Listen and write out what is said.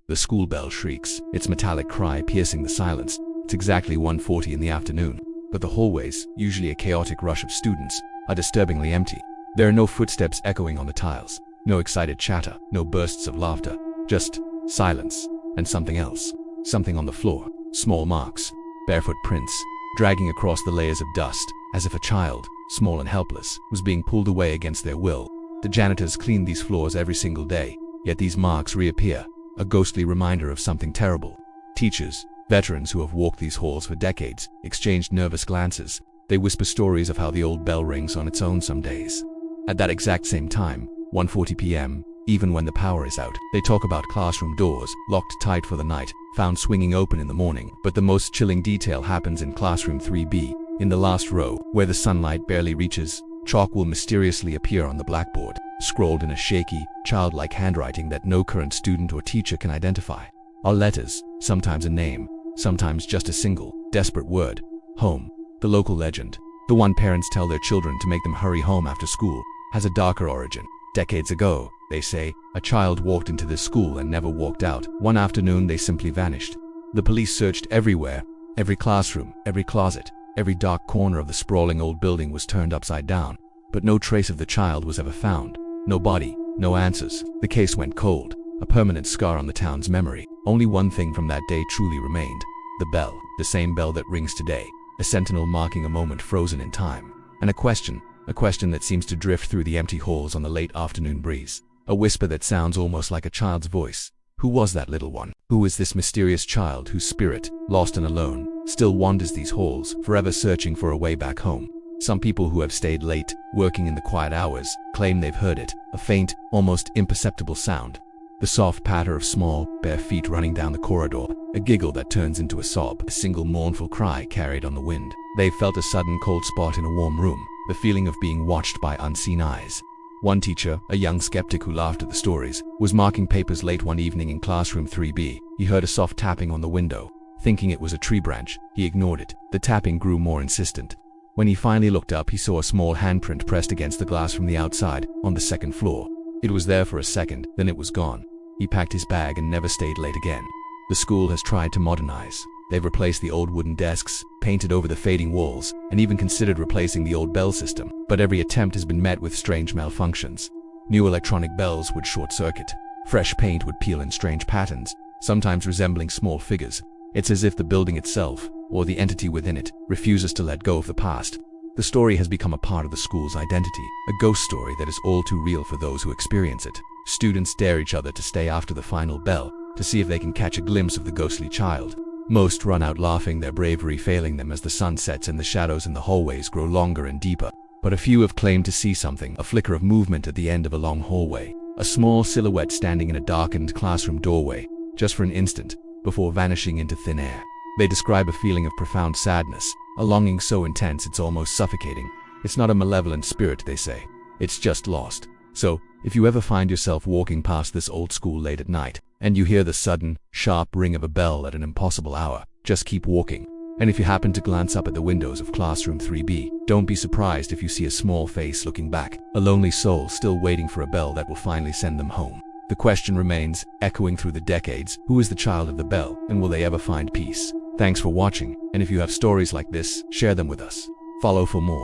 The school bell shrieks, its metallic cry piercing the silence. It's exactly 1:40 in the afternoon, but the hallways, usually a chaotic rush of students, are disturbingly empty. There are no footsteps echoing on the tiles, no excited chatter, no bursts of laughter, just silence and something else. Something on the floor, small marks, barefoot prints, dragging across the layers of dust, as if a child, small and helpless, was being pulled away against their will. The janitors clean these floors every single day, yet these marks reappear, a ghostly reminder of something terrible. Teachers, veterans who have walked these halls for decades, exchanged nervous glances. They whisper stories of how the old bell rings on its own some days. At that exact same time, 1:40 p.m., even when the power is out, they talk about classroom doors, locked tight for the night, found swinging open in the morning. But the most chilling detail happens in classroom 3B. In the last row, where the sunlight barely reaches, chalk will mysteriously appear on the blackboard, scrawled in a shaky, childlike handwriting that no current student or teacher can identify. Are letters, sometimes a name, sometimes just a single, desperate word. Home. The local legend, the one parents tell their children to make them hurry home after school, has a darker origin. Decades ago, they say, a child walked into this school and never walked out. One afternoon they simply vanished. The police searched everywhere. Every classroom, every closet, every dark corner of the sprawling old building was turned upside down, but no trace of the child was ever found. No body, no answers. The case went cold, a permanent scar on the town's memory. Only one thing from that day truly remained: the bell, the same bell that rings today, a sentinel marking a moment frozen in time. And a question that seems to drift through the empty halls on the late afternoon breeze. A whisper that sounds almost like a child's voice. Who was that little one? Who is this mysterious child whose spirit, lost and alone, still wanders these halls, forever searching for a way back home? Some people who have stayed late, working in the quiet hours, claim they've heard it, a faint, almost imperceptible sound. The soft patter of small, bare feet running down the corridor, a giggle that turns into a sob, a single mournful cry carried on the wind. They've felt a sudden cold spot in a warm room, the feeling of being watched by unseen eyes. One teacher, a young skeptic who laughed at the stories, was marking papers late one evening in classroom 3B. He heard a soft tapping on the window. Thinking it was a tree branch, he ignored it. The tapping grew more insistent. When he finally looked up, he saw a small handprint pressed against the glass from the outside, on the second floor. It was there for a second, then it was gone. He packed his bag and never stayed late again. The school has tried to modernize. They've replaced the old wooden desks, painted over the fading walls, and even considered replacing the old bell system. But every attempt has been met with strange malfunctions. New electronic bells would short-circuit. Fresh paint would peel in strange patterns, sometimes resembling small figures. It's as if the building itself, or the entity within it, refuses to let go of the past. The story has become a part of the school's identity, a ghost story that is all too real for those who experience it. Students dare each other to stay after the final bell, to see if they can catch a glimpse of the ghostly child. Most run out laughing, their bravery failing them as the sun sets and the shadows in the hallways grow longer and deeper. But a few have claimed to see something, a flicker of movement at the end of a long hallway, a small silhouette standing in a darkened classroom doorway, just for an instant, before vanishing into thin air. They describe a feeling of profound sadness, a longing so intense it's almost suffocating. It's not a malevolent spirit, they say. It's just lost. So, if you ever find yourself walking past this old school late at night, and you hear the sudden, sharp ring of a bell at an impossible hour, just keep walking. And if you happen to glance up at the windows of classroom 3B, don't be surprised if you see a small face looking back, a lonely soul still waiting for a bell that will finally send them home. The question remains, echoing through the decades: who is the child of the bell, and will they ever find peace? Thanks for watching, and if you have stories like this, share them with us. Follow for more.